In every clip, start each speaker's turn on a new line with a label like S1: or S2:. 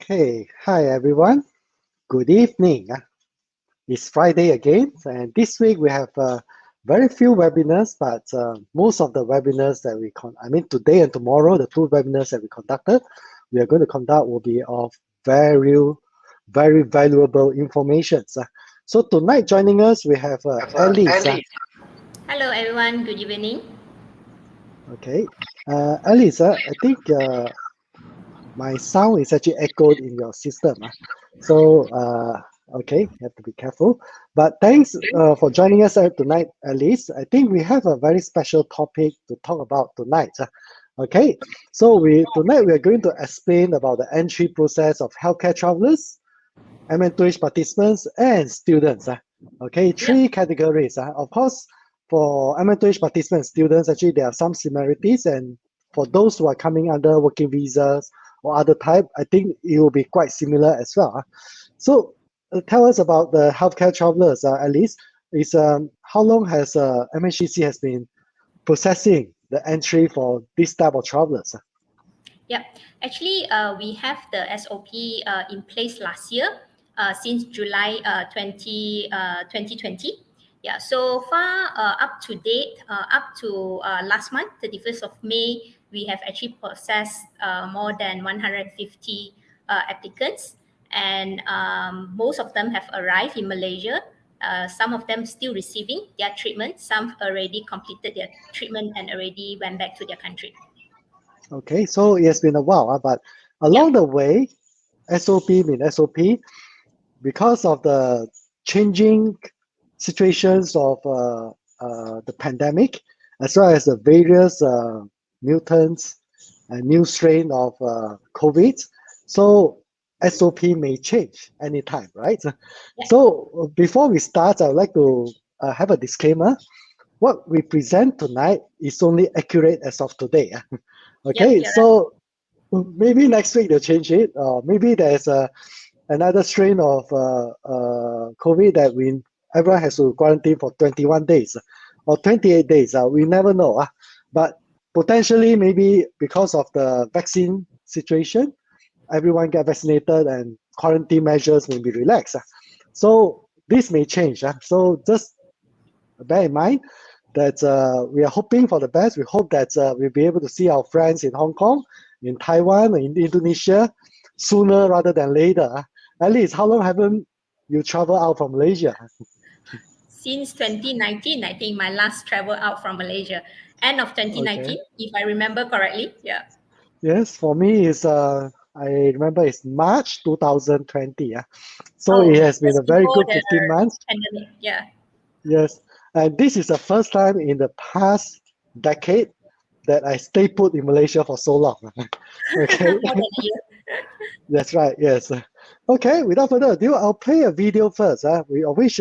S1: Okay, hi everyone. Good evening. It's Friday again, and this week we have very few webinars, but most of the webinars that today and tomorrow, the two webinars that we are going to conduct will be of very valuable information. So tonight joining us, we have Alice.
S2: Hello everyone, good evening.
S1: Okay, Alice, I think my sound is actually echoed in your system. So, okay, you have to be careful. But thanks for joining us tonight, Alice. I think we have a very special topic to talk about tonight. Okay, so tonight we are going to explain about the entry process of healthcare travelers, MM2H participants, and students. Okay, three categories. Of course, for MM2H participants, students, actually there are some similarities, and for those who are coming under working visas or other type, I think it will be quite similar as well. So tell us about the healthcare travelers, Alice. Is how long has MHTC has been processing the entry for this type of travelers?
S2: Yeah, actually, we have the SOP in place last year, since July 2020. Yeah, so far up to date, up to last month, 31st of May, we have actually processed more than 150 applicants, and most of them have arrived in Malaysia. Some of them still receiving their treatment. Some already completed their treatment and already went back to their country.
S1: Okay, so it has been a while, but along the way, SOP, because of the changing situations of the pandemic, as well as the various mutants and new strain of COVID, so SOP may change anytime, right? So before we start, I would like to have a disclaimer. What we present tonight is only accurate as of today. Okay, so maybe next week they'll change it, or maybe there's another strain of COVID that everyone has to quarantine for 21 days or 28 days. We never know. But potentially, maybe because of the vaccine situation, everyone get vaccinated and quarantine measures may be relaxed. So this may change. So just bear in mind that we are hoping for the best. We hope that we'll be able to see our friends in Hong Kong, in Taiwan, in Indonesia sooner rather than later. At least, how long haven't you traveled out from Malaysia?
S2: Since 2019, I think my last travel out from Malaysia. End of 2019, if I remember correctly. Yeah.
S1: Yes, for me is I remember it's March 2020. So it has been a very good 15 months.
S2: Pandemic. Yeah.
S1: Yes, and this is the first time in the past decade that I stay put in Malaysia for so long. Okay.
S2: More than a year.
S1: That's right. Yes. Okay. Without further ado, I'll play a video first. Which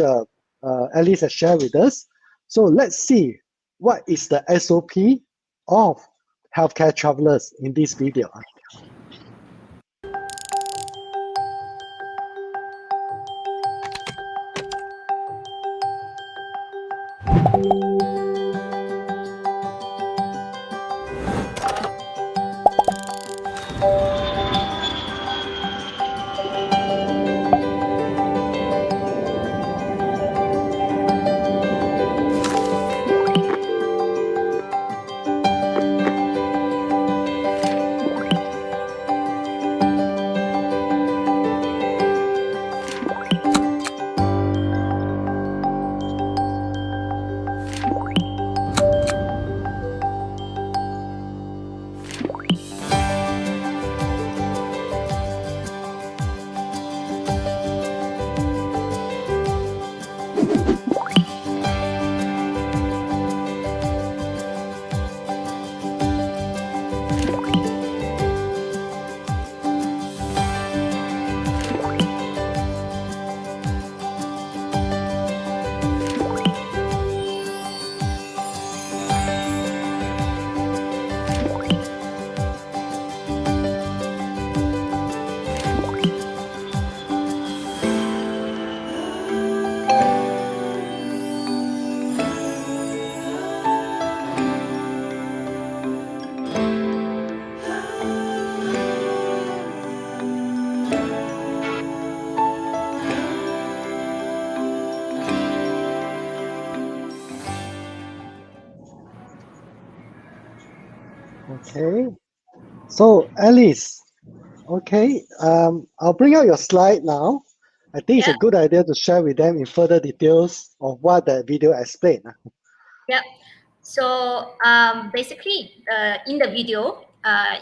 S1: Alice has shared with us. So let's see what is the SOP of healthcare travelers in this video. Okay. So Alice, okay, I'll bring out your slide now. I think it's
S2: Yeah.
S1: a good idea to share with them in further details of what the video explained.
S2: Yeah. So basically, in the video,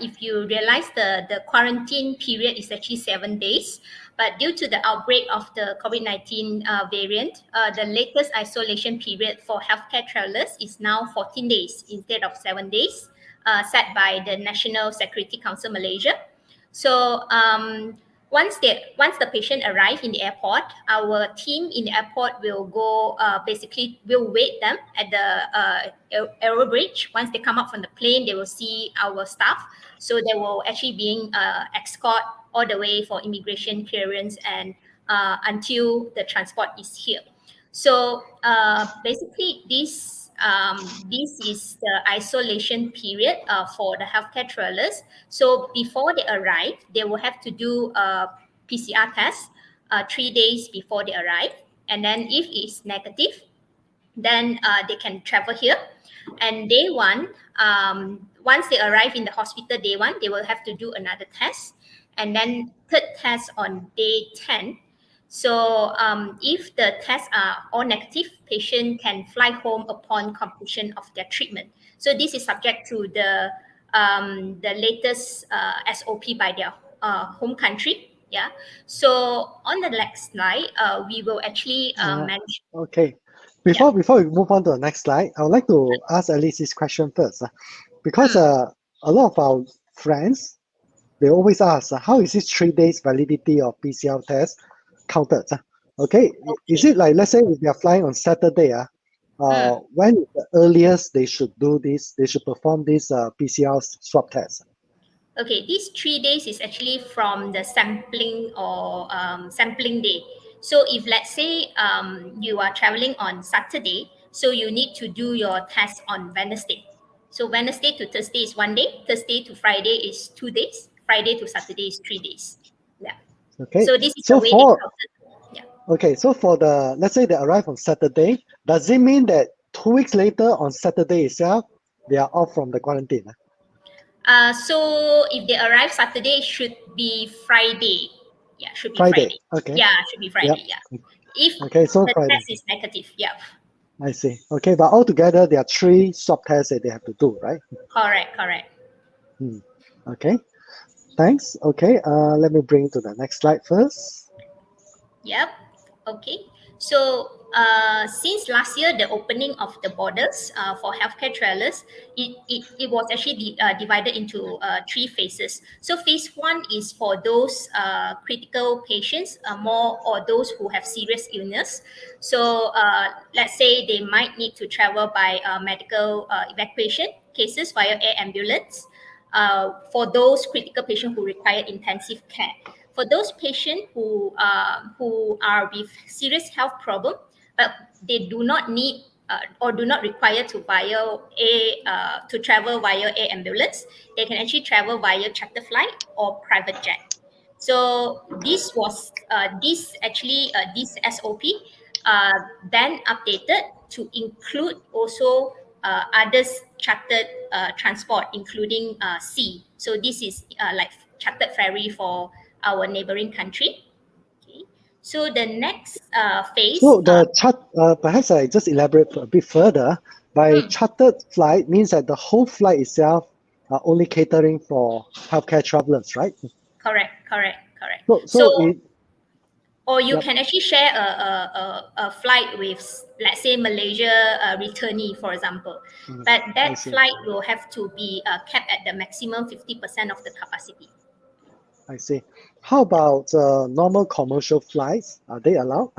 S2: if you realize the quarantine period is actually 7 days, but due to the outbreak of the COVID-19 variant, the latest isolation period for healthcare travelers is now 14 days instead of 7 days, set by the National Security Council Malaysia. So once the patient arrive in the airport, our team in the airport will go basically will wait them at the aero bridge. Once they come up from the plane, they will see our staff. So they will actually being escort all the way for immigration clearance and until the transport is here. So basically, this is the isolation period for the healthcare travelers. So before they arrive, they will have to do a PCR test 3 days before they arrive, and then if it's negative, then they can travel here. And day one, once they arrive in the hospital, day one, they will have to do another test, and then third test on day 10. So if the tests are all negative, patient can fly home upon completion of their treatment. So this is subject to the latest SOP by their home country. Yeah. So on the next slide, we will actually mention.
S1: Okay.
S2: Yeah.
S1: Before we move on to the next slide, I would like to ask Alice this question first. Because
S2: Mm.
S1: a lot of our friends, they always ask, how is this 3 days validity of PCR test counted? Okay, is
S2: Okay.
S1: it like, let's say if they are flying on Saturday,
S2: Mm.
S1: when is the earliest they should do this, they should perform this PCR swab test?
S2: Okay, these 3 days is actually from the sampling or sampling day. So if let's say you are traveling on Saturday, so you need to do your test on Wednesday. So Wednesday to Thursday is 1 day, Thursday to Friday is 2 days, Friday to Saturday is 3 days. Yeah.
S1: Okay,
S2: So this is the
S1: so
S2: way they
S1: for,
S2: count it. Yeah.
S1: okay, so for the, let's say they arrive on Saturday, does it mean that 2 weeks later on Saturday itself, they are off from the quarantine?
S2: So if they arrive Saturday, it should be Friday. Yeah, should be
S1: Friday,
S2: Friday.
S1: okay,
S2: Yeah, should be
S1: yep,
S2: Friday. Yeah. If
S1: okay, so
S2: the
S1: Friday.
S2: test is negative, yeah.
S1: I see. Okay, but altogether there are 3 swab tests that they have to do, right?
S2: Correct, correct.
S1: Hmm. Okay, thanks. Okay, let me bring to the next slide first.
S2: Yep. Okay. So since last year, the opening of the borders for healthcare travelers, it was actually divided into 3 phases. So phase one is for those critical patients, more or those who have serious illness. So let's say they might need to travel by medical evacuation cases via air ambulance. For those critical patients who require intensive care. For those patients who are with serious health problem, but they do not need or do not require to travel via air ambulance, they can actually travel via charter flight or private jet. So this SOP uh, then updated to include also others chartered transport, including sea. So this is like chartered ferry for our neighboring country. Okay. So the next phase.
S1: So the chart, perhaps I just elaborate a bit further. By
S2: Hmm,
S1: chartered flight means that the whole flight itself are only catering for healthcare travelers, right?
S2: correct, correct, correct.
S1: So
S2: So
S1: it,
S2: or you
S1: yep,
S2: can actually share a flight with, let's say, Malaysia returnee, for example. But
S1: I
S2: that
S1: see,
S2: flight will have to be capped at the maximum 50% of the capacity.
S1: I see. How about normal commercial flights? Are they allowed?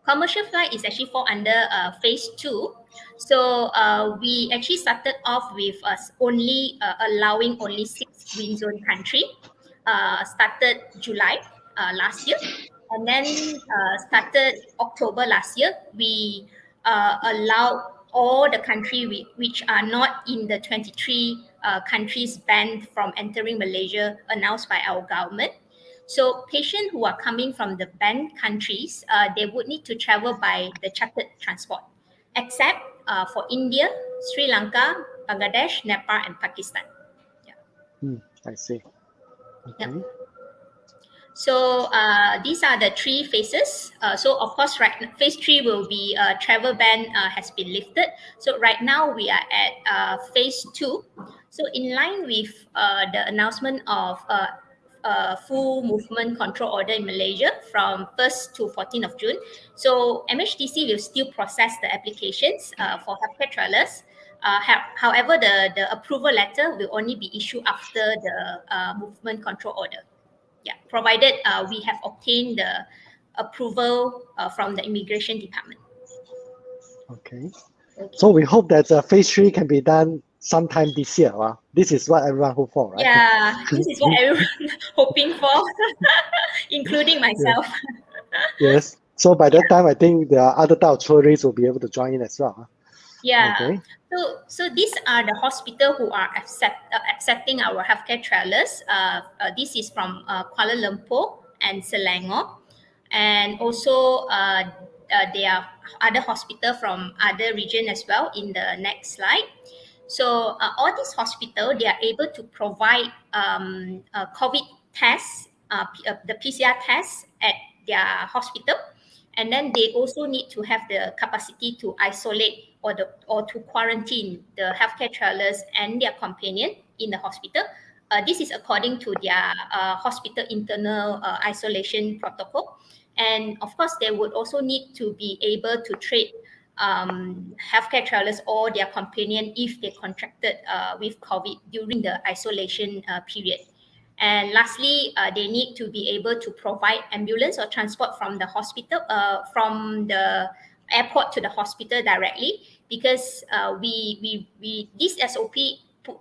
S2: Commercial flight is actually fall under phase two. So we actually started off with only allowing only 6 green zone country. Started July last year, and then started October last year. We allowed all the country which are not in the 23 countries banned from entering Malaysia announced by our government. So patients who are coming from the banned countries, they would need to travel by the chartered transport, except for India, Sri Lanka, Bangladesh, Nepal, and Pakistan.
S1: I see.
S2: Yep.
S1: Okay.
S2: So these are the three phases. So of course, right, phase 3 will be travel ban has been lifted. So right now we are at phase 2. So in line with the announcement of full movement control order in Malaysia from 1st to 14th of June. So MHTC will still process the applications for healthcare travelers. However, the approval letter will only be issued after the movement control order. Yeah, provided we have obtained the approval from the immigration department.
S1: Okay.
S2: Okay.
S1: So we hope that phase 3 can be done sometime this year. This is what everyone hope for, right?
S2: Yeah, this is what everyone hoping for, including
S1: Yeah.
S2: myself.
S1: Yes. So by that time, I think the other type of tourists will be able to join in as well.
S2: Yeah.
S1: Okay.
S2: So these are the hospital who are accepting our healthcare travelers. This is from Kuala Lumpur and Selangor, and also there are other hospital from other region as well in the next slide. So all these hospital, they are able to provide COVID tests, the PCR tests at their hospital, and then they also need to have the capacity to isolate or to quarantine the healthcare travelers and their companion in the hospital. This is according to their hospital internal isolation protocol. And of course, they would also need to be able to treat healthcare travelers or their companion if they contracted with COVID during the isolation period. And lastly, they need to be able to provide ambulance or transport from the hospital, from the airport to the hospital directly, because we this SOP,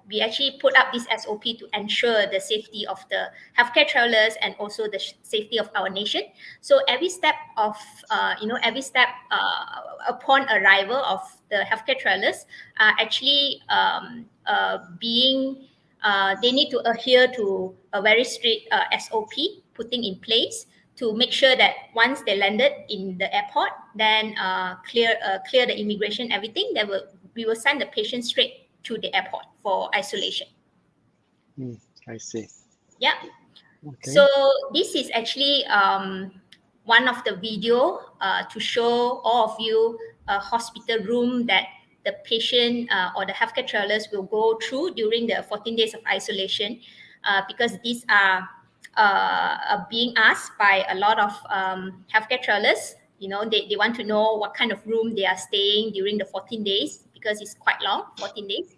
S2: we actually put up this SOP to ensure the safety of the healthcare travelers and also the safety of our nation. So every step of upon arrival of the healthcare travelers are actually being they need to adhere to a very strict SOP putting in place to make sure that once they landed in the airport, then clear the immigration, everything. We will send the patient straight to the airport for isolation.
S1: I see.
S2: Yeah.
S1: Okay.
S2: So this is actually one of the video to show all of you a hospital room that the patient or the healthcare travelers will go through during the 14 days of isolation, because these are being asked by a lot of healthcare travelers. You know, they want to know what kind of room they are staying during the 14 days, because it's quite long, 14 days.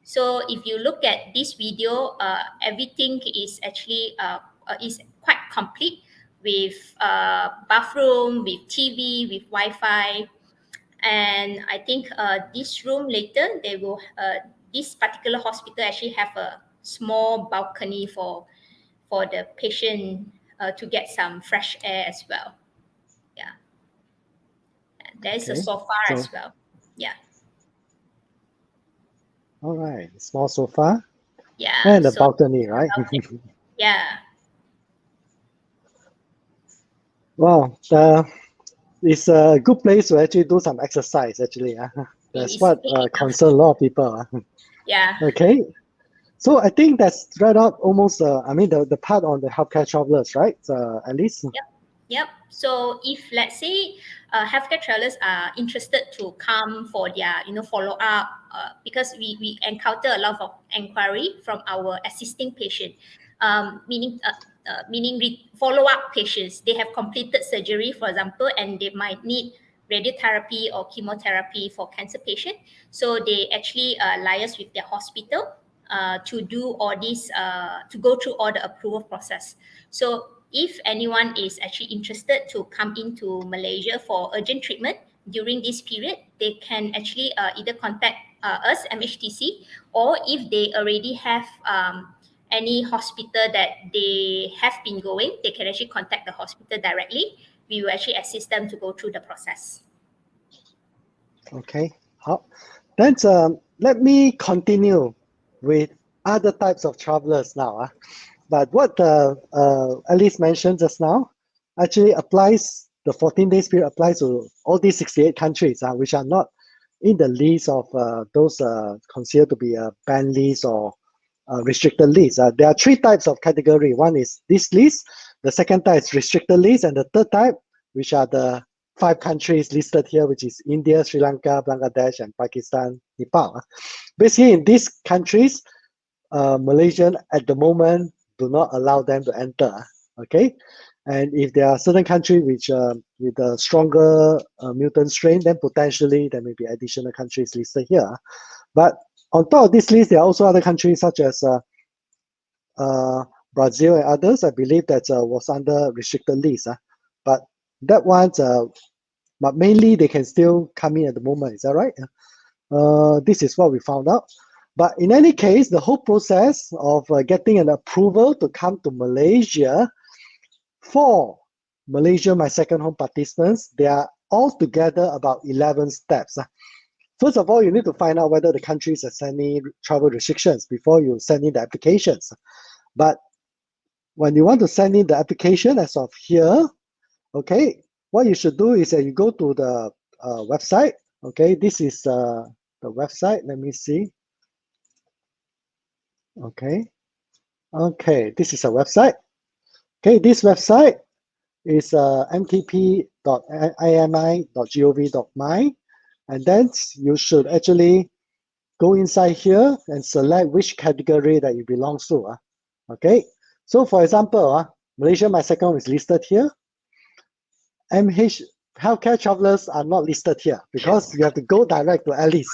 S2: So if you look at this video, everything is actually is quite complete with bathroom, with TV, with Wi-Fi, and I think this room later this particular hospital actually have a small balcony for the patient to get some fresh air as well. Yeah, and there is a
S1: Okay.
S2: sofa
S1: So,
S2: as well. Yeah,
S1: all right. Small sofa
S2: yeah.
S1: and a
S2: So
S1: balcony, right?
S2: yeah.
S1: Wow. It's a good place to actually do some exercise, actually.
S2: It
S1: That's
S2: is
S1: what
S2: big enough.
S1: concern a lot of people.
S2: Yeah.
S1: Okay. So I think that's right up almost, I mean, the part on the healthcare travelers, right? At least.
S2: Yep. Yep. So if let's say healthcare travelers are interested to come for their follow up, because we encounter a lot of inquiry from our assisting patient, meaning follow up patients. They have completed surgery, for example, and they might need radiotherapy or chemotherapy for cancer patient. So they actually liaise with their hospital to do all this, to go through all the approval process. So if anyone is actually interested to come into Malaysia for urgent treatment during this period, they can actually either contact us, MHTC, or if they already have any hospital that they have been going, they can actually contact the hospital directly. We will actually assist them to go through the process.
S1: Okay. Then let me continue with other types of travelers now. But what Alice mentioned just now actually applies, the 14 days period applies to all these 68 countries, which are not in the list of those considered to be a banned list or restricted list. There are three types of category. One is this list, the second type is restricted list, and the third type, which are the 5 countries listed here, which is India, Sri Lanka, Bangladesh, and Pakistan, Nepal. Basically, in these countries, Malaysian at the moment do not allow them to enter. Okay, and if there are certain countries which with a stronger mutant strain, then potentially there may be additional countries listed here. But on top of this list, there are also other countries such as Brazil and others. I believe that was under restricted list. But that one's, but mainly they can still come in at the moment. Is that right? This is what we found out. But in any case, the whole process of getting an approval to come to Malaysia for Malaysia My Second Home participants, there are altogether about 11 steps. First of all, you need to find out whether the countries has any travel restrictions before you send in the applications. But when you want to send in the application as of here, okay, what you should do is that you go to the website. Okay, this is the website. Let me see. Okay, this is a website. Okay, this website is mtp.imi.gov.my, and then you should actually go inside here and select which category that you belong to. Okay, so for example, Malaysia My Second Home is listed here. Healthcare travelers are not listed here because you have to go direct to Alice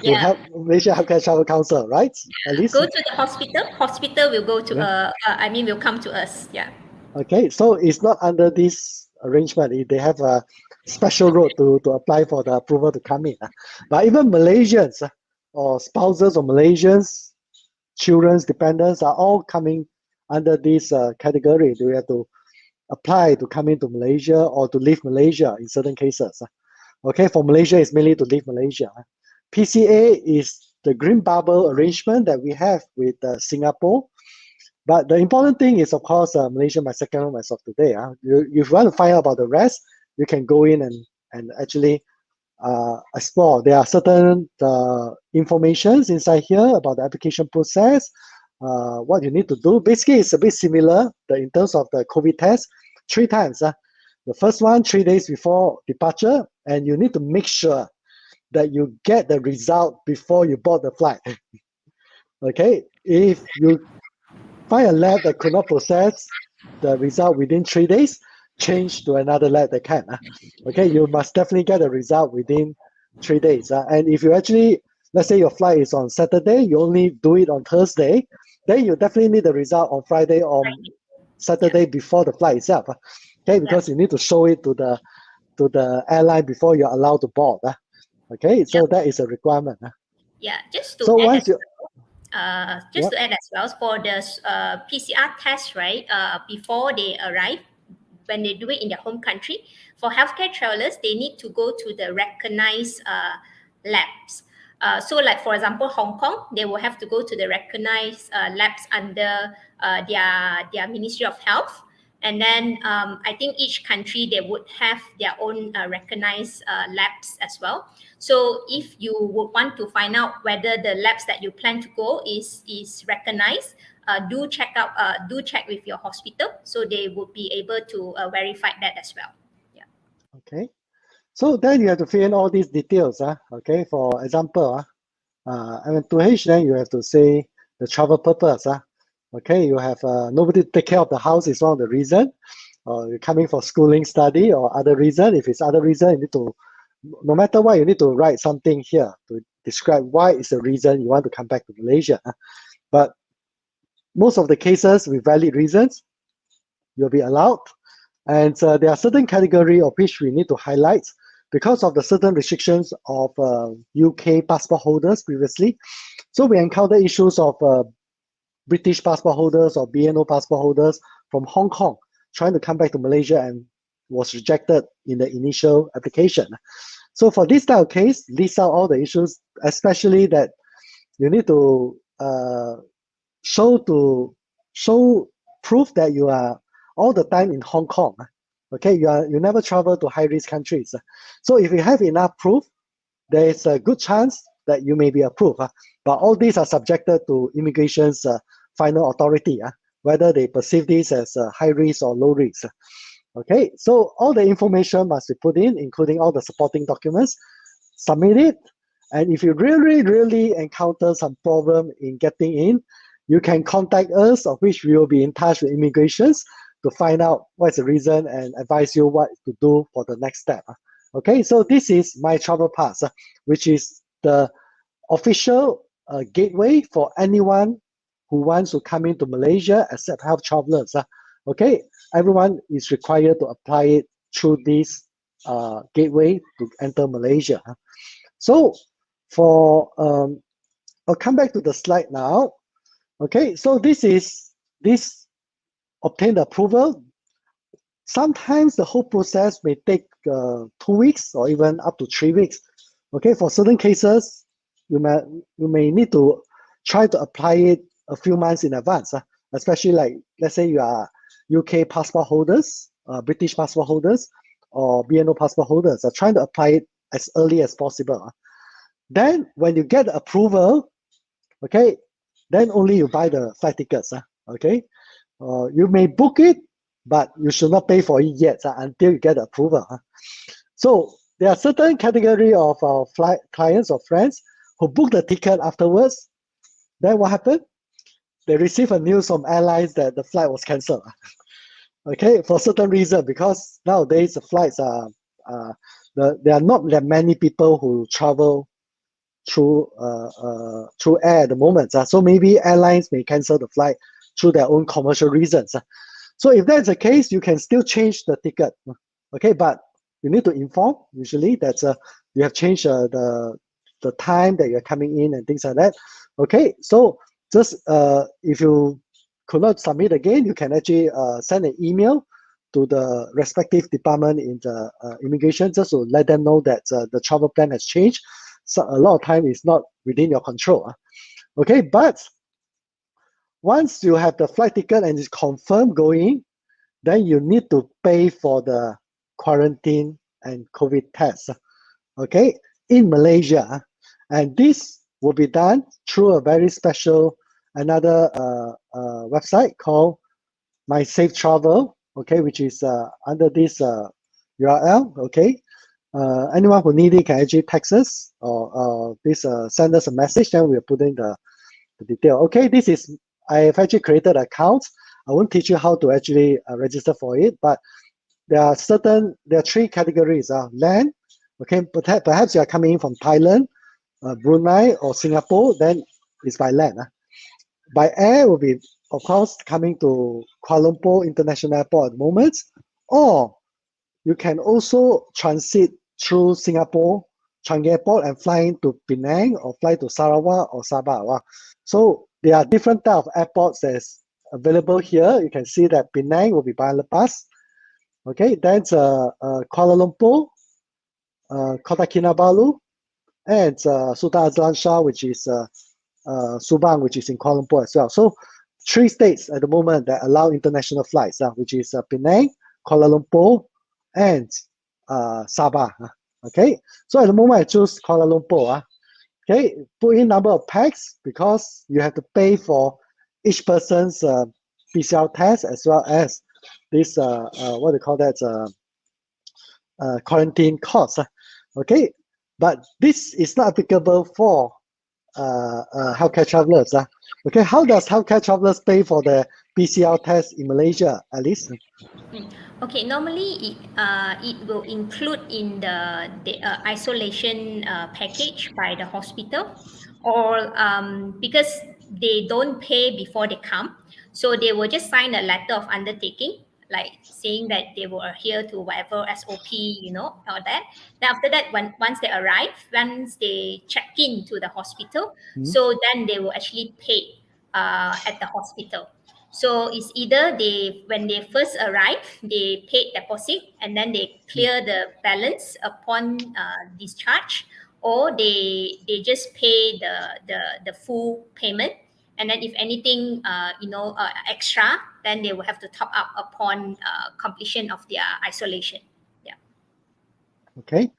S1: to help Malaysia Healthcare Travel Council, right? Alice?
S2: Go to the hospital. Hospital will go to will come to us. Yeah.
S1: Okay, so it's not under this arrangement. They have a special road to apply for the approval to come in. But even Malaysians or spouses of Malaysians, children's dependents are all coming under this category. They have to apply to come into Malaysia or to leave Malaysia in certain cases. Okay, for Malaysia, it's mainly to leave Malaysia. PCA is the green bubble arrangement that we have with Singapore. But the important thing is, of course, Malaysia My Second Home as of today. If you want to find out about the rest, you can go in and actually explore. There are certain informations inside here about the application process, what you need to do. Basically, it's a bit similar in terms of the COVID test, 3 times. The first one, 3 days before departure, and you need to make sure that you get the result before you board the flight. Okay, if you find a lab that could not process the result within 3 days, change to another lab that can. Okay, you must definitely get a result within 3 days. And if you actually, let's say your flight is on Saturday, you only do it on Thursday, then you definitely need the result on Friday or Saturday before the flight itself. Okay, because you need to show it to the airline before you're allowed to board. Okay, so that is a requirement.
S2: Yeah, just to
S1: so
S2: add
S1: once you
S2: to add as well, for the PCR test, right, before they arrive, when they do it in their home country, for healthcare travelers, they need to go to the recognized labs. So like, for example, Hong Kong, they will have to go to the recognized labs under their Ministry of Health. And then I think each country, they would have their own recognized labs as well. So if you would want to find out whether the labs that you plan to go is recognized, do check with your hospital, so they would be able to verify that as well. Yeah.
S1: Okay. So then you have to fill in all these details. Okay, for example, MM2H, then you have to say the travel purpose. Okay, you have nobody to take care of the house is one of the reason, or you're coming for schooling, study, or other reason. If it's other reason, you need to, no matter what, you need to write something here to describe why is the reason you want to come back to Malaysia. But most of the cases with valid reasons, you'll be allowed. And there are certain category of which we need to highlight because of the certain restrictions of UK passport holders previously. So we encounter issues of British passport holders or BNO passport holders from Hong Kong trying to come back to Malaysia and was rejected in the initial application. So for this type of case, list out all the issues, especially that you need to show proof that you are all the time in Hong Kong. Okay, you never travel to high-risk countries. So if you have enough proof, there is a good chance that you may be approved. But all these are subjected to immigration's final authority, whether they perceive this as high risk or low risk. Okay, so all the information must be put in, including all the supporting documents, submit it, and if you really encounter some problem in getting in, you can contact us, of which we will be in touch with immigrations to find out what's the reason and advise you what to do for the next step. Okay, so this is My Travel Pass, which is the official gateway for anyone who wants to come into Malaysia except health travelers. Okay, everyone is required to apply it through this gateway to enter Malaysia. So I'll come back to the slide now. Okay, so this obtained approval. Sometimes the whole process may take 2 weeks or even up to 3 weeks. Okay, for certain cases, you may need to try to apply it a few months in advance, especially like, let's say you are UK passport holders, British passport holders, or BNO passport holders, are trying to apply it as early as possible. Then when you get the approval, okay, then only you buy the flight tickets. Okay, you may book it, but you should not pay for it yet until you get the approval. So there are certain category of our flight clients or friends who book the ticket afterwards. Then what happened? They receive a news from airlines that the flight was cancelled. Okay, for certain reason, because nowadays the flights are there are not that many people who travel through air at the moment. So maybe airlines may cancel the flight through their own commercial reasons. So if that's the case, you can still change the ticket. Okay, but you need to inform usually that you have changed the time that you're coming in and things like that. Okay, so just if you could not submit again, you can actually send an email to the respective department in the immigration just to let them know that the travel plan has changed. So a lot of time is not within your control. Okay, but once you have the flight ticket and it's confirmed going, then you need to pay for the quarantine and COVID test. Okay, in Malaysia, and this will be done through a very special another website called My Safe Travel. Okay, which is under this URL. Okay. Anyone who need it can actually text us or please send us a message, then we'll put in the detail. Okay, this is, I have actually created an account. I won't teach you how to actually register for it, but there are 3 categories. Land, okay, perhaps you are coming in from Thailand, Brunei or Singapore, then it's by land. By air will be, of course, coming to Kuala Lumpur International Airport at the moment, or you can also transit through Singapore Changi Airport and fly into Penang or fly to Sarawak or Sabah. So there are different type of airports that's available here. You can see that Penang will be by Lepas. Okay, that's Kuala Lumpur, Kota Kinabalu, and Sultan Azlan Shah, which is Subang, which is in Kuala Lumpur as well. So 3 states at the moment that allow international flights, which is Penang, Kuala Lumpur, and Sabah. Okay, so at the moment I choose Kuala Lumpur. Okay, put in number of packs because you have to pay for each person's PCR test as well as this what do you call that quarantine costs. Okay, but this is not applicable for healthcare travelers. Okay, how does healthcare travelers pay for the PCR test in Malaysia, Alice?
S2: Okay, normally it will include in the isolation package by the hospital, or because they don't pay before they come, so they will just sign a letter of undertaking, like saying that they will adhere to whatever SOP, or that. Then after that, once they arrive, once they check in to the hospital, so then they will actually pay at the hospital. So it's either when they first arrive, they paid deposit and then they clear the balance upon discharge, or they just pay the full payment, and then if anything extra, then they will have to top up upon completion of their isolation. Yeah.
S1: Okay,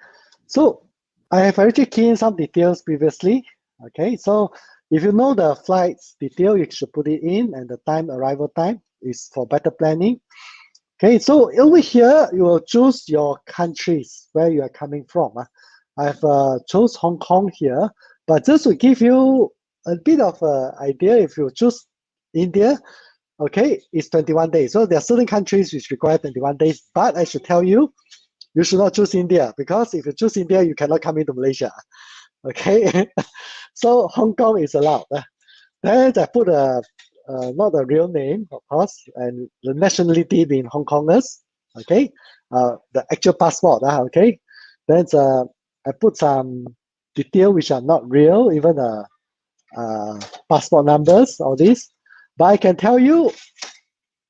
S1: so I have already keyed in some details previously. Okay, so if you know the flight's detail, you should put it in, and the time, arrival time, is for better planning. Okay, so over here, you will choose your countries where you are coming from. I've chose Hong Kong here, but just to give you a bit of an idea, if you choose India, okay, it's 21 days. So there are certain countries which require 21 days, but I should tell you, you should not choose India, because if you choose India, you cannot come into Malaysia. Okay, so Hong Kong is allowed. Then I put not a real name, of course, and the nationality being Hong Kongers. Okay, the actual passport. Okay, then I put some detail which are not real, even passport numbers, all this. But I can tell you,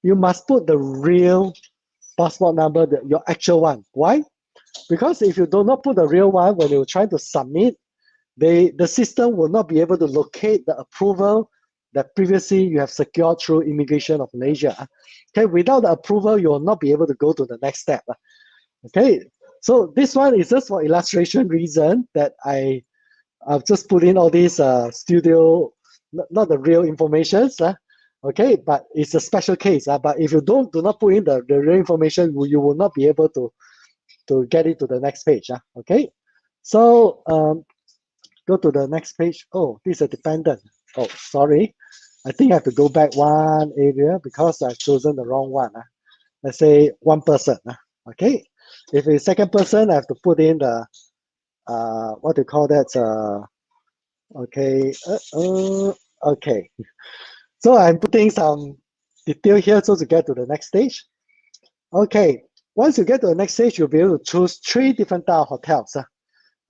S1: you must put the real passport number, your actual one. Why? Because if you do not put the real one when you're trying to submit, the system will not be able to locate the approval that previously you have secured through Immigration of Malaysia. Okay, without the approval, you will not be able to go to the next step. Okay, so this one is just for illustration reason that I've just put in all these studio, not the real informations. Okay, but it's a special case. But if you do not put in the real information, you will not be able to get it to the next page. Okay, so go to the next page. Oh, this is a dependent. Oh, sorry. I think I have to go back one area because I've chosen the wrong one. Let's say one person. Okay. If it's second person, I have to put in the what do you call that? Okay. Okay. So I'm putting some detail here so to get to the next stage. Okay. Once you get to the next stage, you'll be able to choose 3 different type of hotels.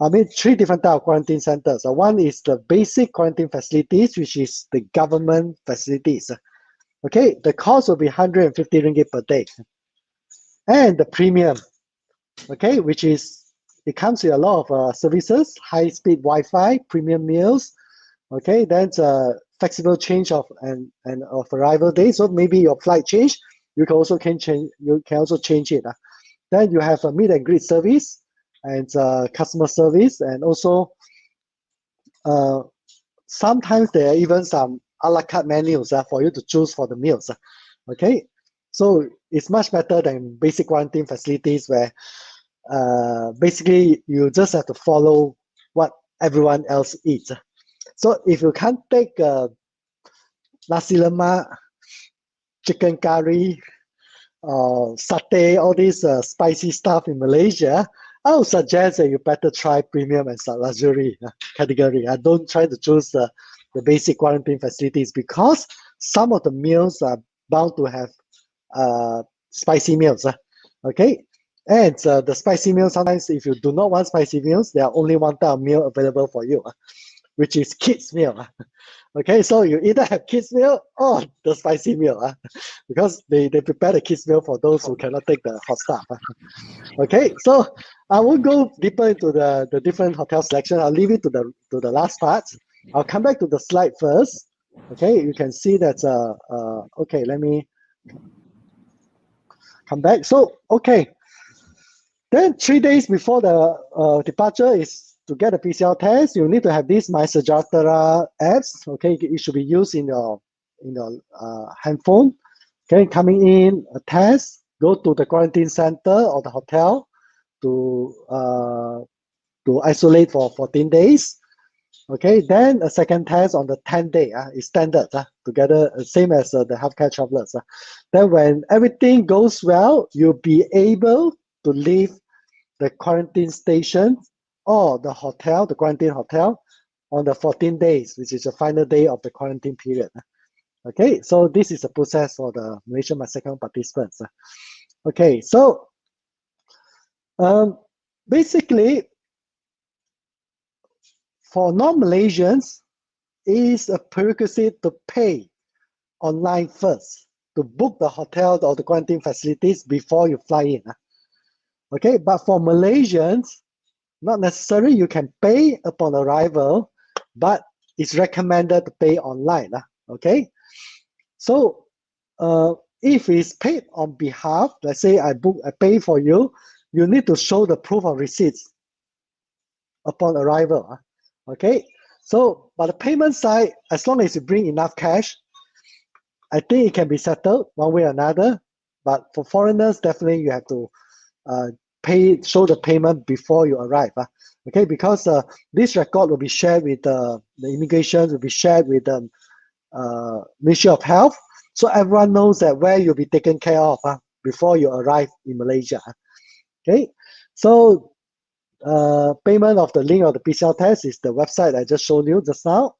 S1: I mean, 3 different type of quarantine centers. One is the basic quarantine facilities, which is the government facilities. Okay, the cost will be 150 ringgit per day. And the premium, okay, which is, it comes with a lot of services, high-speed Wi-Fi, premium meals, okay, then flexible change of of arrival days. So maybe your flight change, you can also change it. Then you have a meet and greet service and customer service, and also sometimes there are even some a la carte menus for you to choose for the meals. Okay, so it's much better than basic quarantine facilities where basically you just have to follow what everyone else eats. So if you can't take nasi lemak, chicken curry, satay, all these spicy stuff in Malaysia, I would suggest that you better try premium and luxury category. Don't try to choose the basic quarantine facilities, because some of the meals are bound to have spicy meals. Okay, and the spicy meals, sometimes if you do not want spicy meals, there are only one type of meal available for you, which is kids meal. Okay, so you either have kids meal or the spicy meal, because they prepare the kids meal for those who cannot take the hot stuff. Okay, so I won't go deeper into the different hotel selection. I'll leave it to the last part. I'll come back to the slide first. Okay, you can see that. Okay, let me come back. So okay, then 3 days before the departure is to get a PCR test. You need to have this My Sejahtera apps. Okay, it should be used in your handphone. Okay, coming in a test, go to the quarantine center or the hotel to isolate for 14 days. Okay, then a second test on the 10th day is standard together, same as the healthcare travelers. Then when everything goes well, you'll be able to leave the quarantine station or the hotel, the quarantine hotel, on the 14 days, which is the final day of the quarantine period. Okay, so this is the process for the Malaysia My Second Home participants. Okay, so basically, for non-Malaysians, it is a prerequisite to pay online first to book the hotel or the quarantine facilities before you fly in. Okay, but for Malaysians, not necessary. You can pay upon arrival, but it's recommended to pay online. Okay, so if it's paid on behalf, let's say I pay for you, you need to show the proof of receipts. upon arrival. Okay, so but the payment side, as long as you bring enough cash, I think it can be settled one way or another. But for foreigners, definitely you have to show the payment before you arrive. Okay, because this record will be shared with the immigration, will be shared with the Ministry of Health, so everyone knows that where you'll be taken care of before you arrive in Malaysia. Okay, so payment of the link of the PCR test is the website I just showed you just now.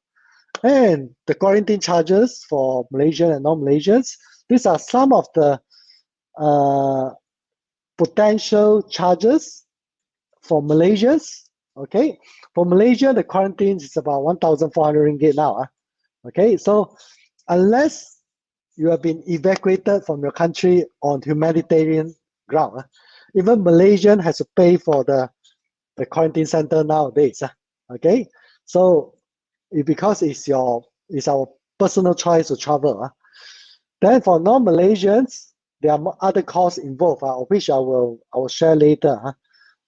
S1: And the quarantine charges for Malaysian and non-Malaysians. These are some of the potential charges for Malaysians. Okay, for Malaysia, the quarantine is about 1,400 ringgit now. Okay, so unless you have been evacuated from your country on humanitarian ground, even Malaysian has to pay for the quarantine center nowadays. Okay, so because it's our personal choice to travel. Then for non-Malaysians, there are other costs involved, which I will share later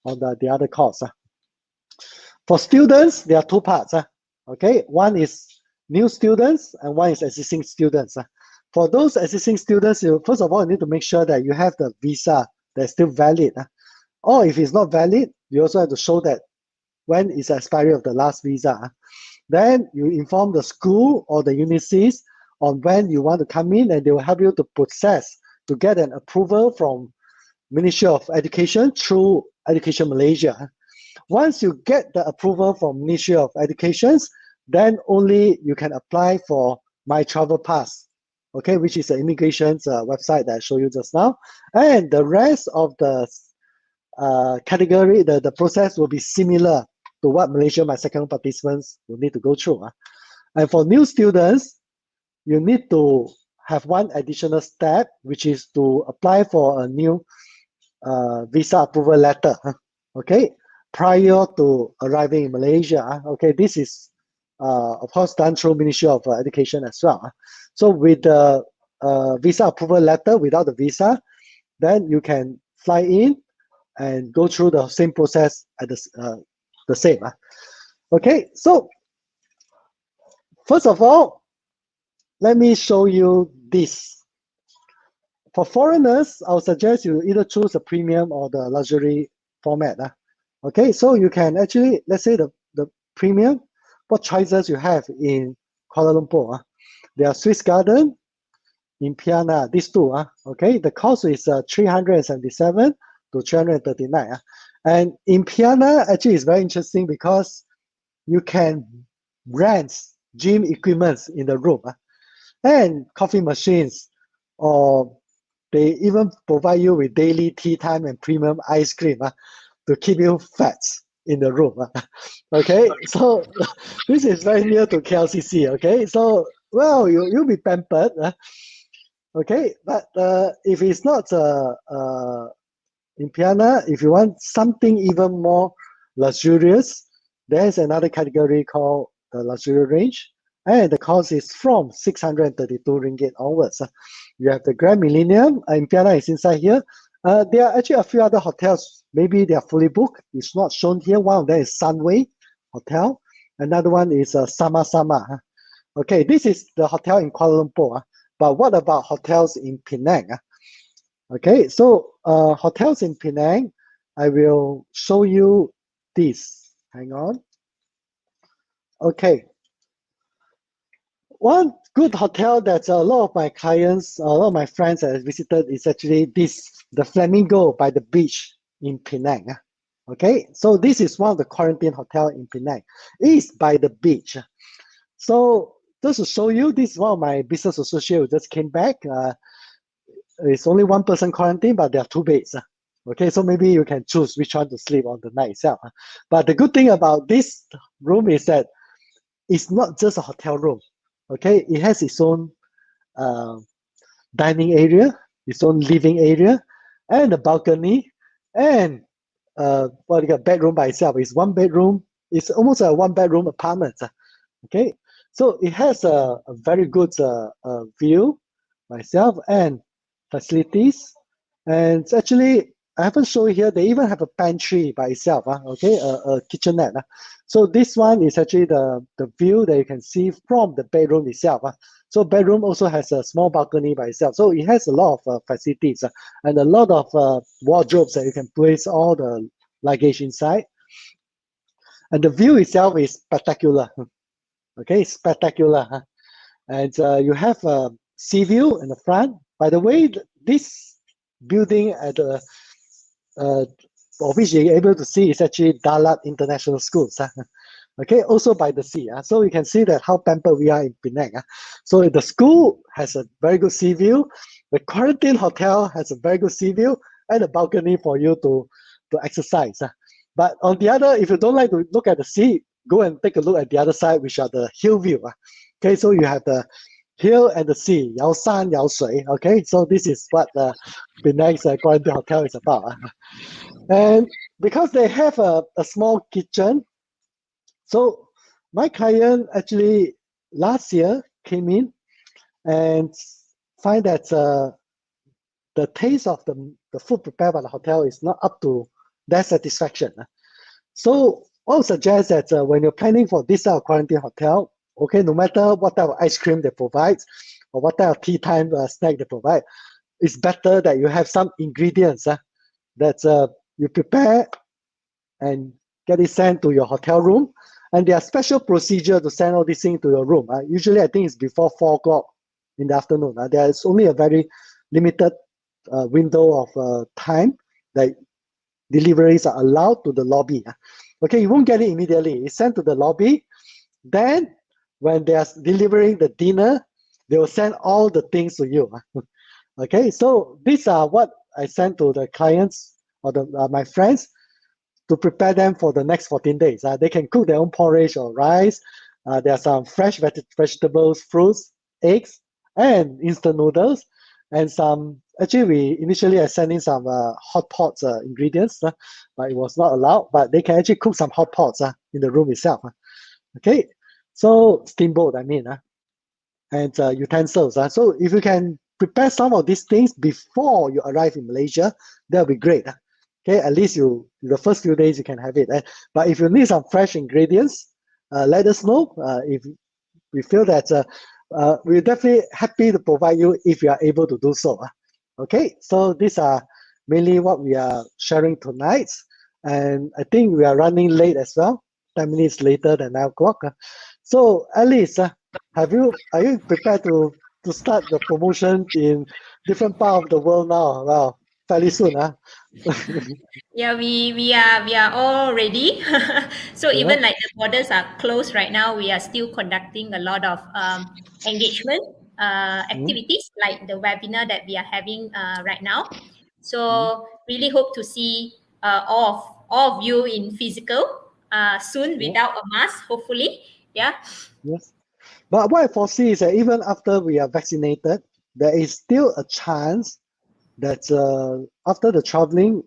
S1: on the other costs. For students, there are two parts. Okay, one is new students and one is existing students. For those existing students, first of all, you need to make sure that you have the visa that's still valid. Or if it's not valid, you also have to show that when is the expiry of the last visa. Then you inform the school or the universities on when you want to come in, and they will help you to process to get an approval from Ministry of Education through Education Malaysia. Once you get the approval from Ministry of Education, then only you can apply for My Travel Pass, okay, which is the immigration's website that I showed you just now. And the rest of the category, the process will be similar to what Malaysia My Second Home participants will need to go through. And for new students, you need to have one additional step, which is to apply for a new visa approval letter, okay, prior to arriving in Malaysia. Okay, this is of course done through Ministry of Education as well. So with the visa approval letter, without the visa, then you can fly in and go through the same process at the same. Okay, so first of all, let me show you this. For foreigners, I would suggest you either choose the premium or the luxury format. Okay, so you can actually, let's say the premium, what choices you have in Kuala Lumpur. There are Swiss Garden, Impiana, these two. Okay, the cost is 377 to 339. And Impiana actually is very interesting because you can rent gym equipments in the room and coffee machines, or they even provide you with daily tea time and premium ice cream to keep you fat in the room. Okay, so this is very near to KLCC. Okay, so well, you'll be pampered. Okay, but if it's not Impiana, if you want something even more luxurious, there's another category called the luxury range, and the cost is from 632 ringgit onwards. You have the Grand Millennium, Impiana is inside here. There are actually a few other hotels, maybe they are fully booked. It's not shown here. One of them is Sunway Hotel. Another one is Sama Sama. Okay, this is the hotel in Kuala Lumpur. But what about hotels in Penang? Okay, so hotels in Penang, I will show you this. Hang on. Okay. One good hotel that a lot of my clients, a lot of my friends have visited is actually this, the Flamingo by the beach in Penang. Okay, so this is one of the quarantine hotel in Penang. It is by the beach. So just to show you, this is one of my business associates who just came back. It's only one person quarantine, but there are two beds. Okay, so maybe you can choose which one to sleep on the night itself. But the good thing about this room is that it's not just a hotel room. Okay, it has its own dining area, its own living area, and a balcony, and what you got bedroom by itself. It's one bedroom. It's almost a one bedroom apartment. Okay, so it has a very good view myself and facilities, and it's actually I haven't shown here. They even have a pantry by itself. Okay, a kitchenette. So this one is actually the view that you can see from the bedroom itself. So bedroom also has a small balcony by itself. So it has a lot of facilities and a lot of wardrobes that you can place all the luggage inside. And the view itself is spectacular. Okay, spectacular. And you have a sea view in the front. By the way, this building at the of which you're able to see is actually Dalat International Schools. Okay, also by the sea. So you can see that how pampered we are in Penang. So the school has a very good sea view. The quarantine hotel has a very good sea view and a balcony for you to exercise. But on the other, if you don't like to look at the sea, go and take a look at the other side, which are the hill view. Okay, so you have the hill and the sea, Yao San, Yao Shui. Okay, so this is what the Penang's quarantine hotel is about. And because they have a small kitchen, so my client actually last year came in and find that the taste of the food prepared by the hotel is not up to their satisfaction. So I would suggest that when you're planning for this type of quarantine hotel, okay, no matter what type of ice cream they provide or what type of tea time snack they provide, it's better that you have some ingredients that you prepare and get it sent to your hotel room. And there are special procedure to send all these things to your room. Usually, I think it's before 4 o'clock in the afternoon. There is only a very limited window of time that deliveries are allowed to the lobby. Okay, you won't get it immediately. It's sent to the lobby. Then, when they are delivering the dinner, they will send all the things to you. Okay, so these are what I sent to the clients or my friends to prepare them for the next 14 days. They can cook their own porridge or rice. There are some fresh vegetables, fruits, eggs, and instant noodles. And some, actually, we initially are sending some hot pots ingredients, but it was not allowed. But they can actually cook some hot pots in the room itself. Okay, so steamboat, I mean, and utensils. So if you can prepare some of these things before you arrive in Malaysia, that'll be great. Okay, at least the first few days you can have it. But if you need some fresh ingredients, let us know. If we feel that we're definitely happy to provide you if you are able to do so. Okay, so these are mainly what we are sharing tonight. And I think we are running late as well, 10 minutes later than 9 o'clock. So Alice, are you prepared to start the promotion in different part of the world now? Well, fairly soon,
S2: Yeah, we are all ready. So
S1: yeah.
S2: even like the borders are closed right now, we are still conducting a lot of engagement
S1: Mm,
S2: activities like the webinar that we are having right now.
S1: mm,
S2: So really hope to see all of you in physical soon
S1: yeah,
S2: without a mask, hopefully. Yeah.
S1: yes. But what I foresee is that even after we are vaccinated, there is still a chance that after the traveling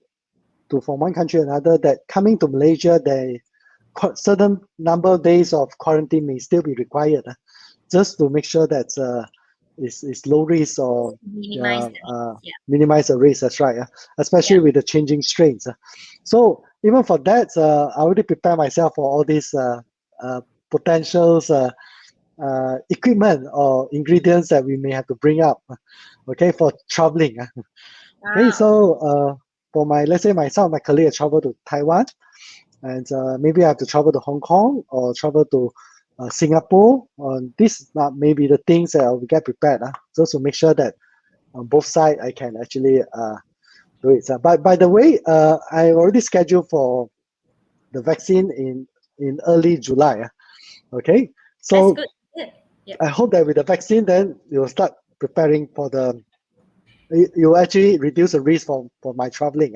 S1: from one country to another, that coming to Malaysia, certain number of days of quarantine may still be required, just to make sure that it's low risk or
S2: Minimize the risk. Yeah.
S1: minimize the risk. That's right, especially
S2: Yeah.
S1: with the changing strains. So even for that, I already prepare myself for all these potentials. Equipment or ingredients that we may have to bring up, okay, for traveling. Okay,
S2: Wow.
S1: so for let's say some of my colleagues travel to Taiwan, and maybe I have to travel to Hong Kong or travel to Singapore. These are maybe the things that I will get prepared, just to make sure that on both sides I can actually do it. But by the way, I already scheduled for the vaccine in early July. Okay,
S2: That's
S1: so
S2: good. Good. Yeah.
S1: I hope that with the vaccine, then you will start preparing for you actually reduce the risk for my traveling.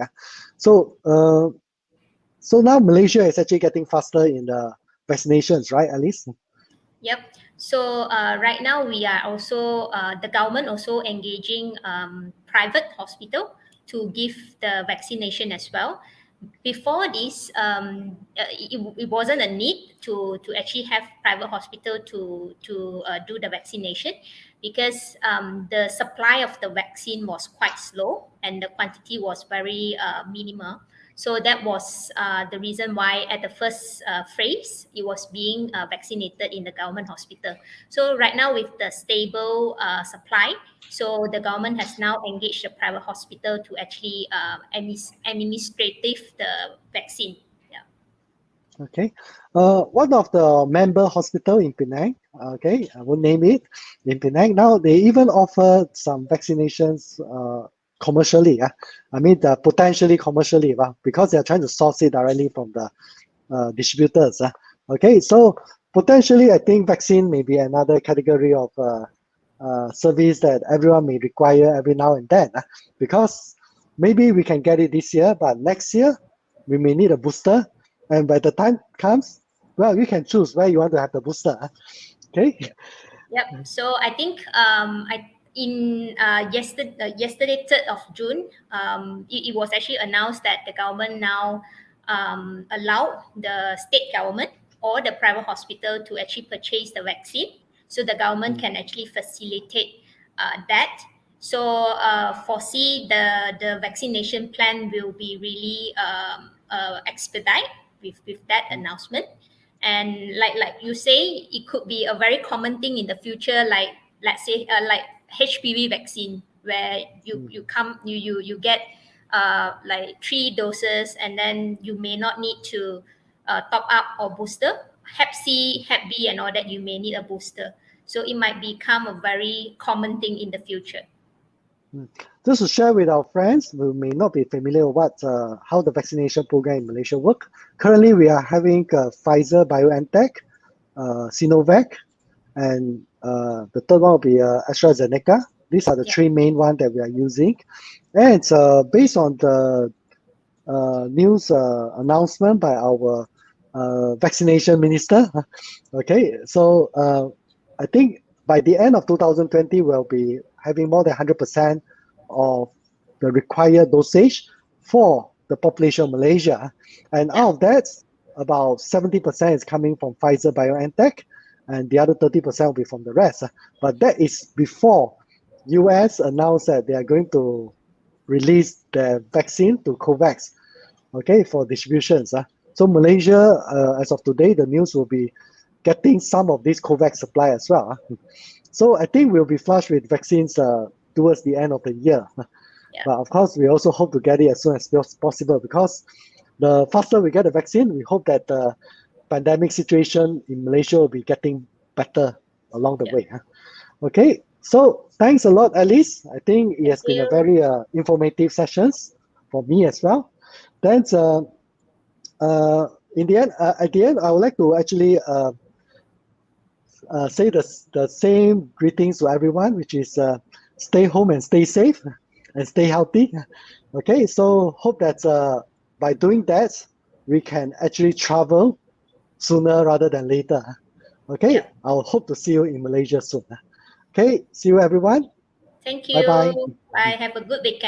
S1: So now Malaysia is actually getting faster in the vaccinations, right, Alice?
S2: Yep. So right now we are also the government also engaging private hospital to give the vaccination as well. Before this, it wasn't a need to actually have private hospital to do the vaccination, because the supply of the vaccine was quite slow and the quantity was very minimal. So that was the reason why at the first phase, it was being vaccinated in the government hospital. So right now with the stable supply, so the government has now engaged the private hospital to actually administrative the vaccine. Yeah.
S1: Okay. One of the member hospital in Penang, okay, I won't name it, in Penang, now they even offer some vaccinations commercially. I mean, potentially commercially, because they're trying to source it directly from the distributors. Okay, so potentially, I think vaccine may be another category of service that everyone may require every now and then, because maybe we can get it this year, but next year we may need a booster, and by the time comes, well, you can choose where you want to have the booster. Okay.
S2: Yep. So I think yesterday 3rd of June, it was actually announced that the government now allowed the state government or the private hospital to actually purchase the vaccine. So the government can actually facilitate that. So foresee the vaccination plan will be really expedite with that announcement. And like you say, it could be a very common thing in the future, like let's say like HPV vaccine, where you get like 3 doses, and then you may not need to top up or booster. Hep C, Hep B, and all that, you may need a booster. So it might become a very common thing in the future.
S1: Just to share with our friends who may not be familiar with how the vaccination program in Malaysia work. Currently, we are having Pfizer, BioNTech, Sinovac, and the third one will be AstraZeneca. These are the 3 main ones that we are using. And based on the news announcement by our vaccination minister, okay, so I think by the end of 2020, we'll be having more than 100% of the required dosage for the population of Malaysia. And out of that, about 70% is coming from Pfizer, BioNTech, and the other 30% will be from the rest. But that is before US announced that they are going to release the vaccine to COVAX, okay, for distributions. So Malaysia, as of today, the news will be getting some of this COVAX supply as well. So I think we'll be flush with vaccines towards the end of the year. But of course, we also hope to get it as soon as possible, because the faster we get the vaccine, we hope that the pandemic situation in Malaysia will be getting better along the way. Okay, so thanks a lot, Alice. I think it has been a very informative sessions for me as well. Then in the end, at the end, I would like to actually say the same greetings to everyone, which is stay home and stay safe and stay healthy. Okay, so hope that by doing that, we can actually travel sooner rather than later. Okay, I'll hope to see you in Malaysia soon. Okay, see you everyone.
S2: Thank
S1: Bye-bye.
S2: you. Bye. Have a good weekend.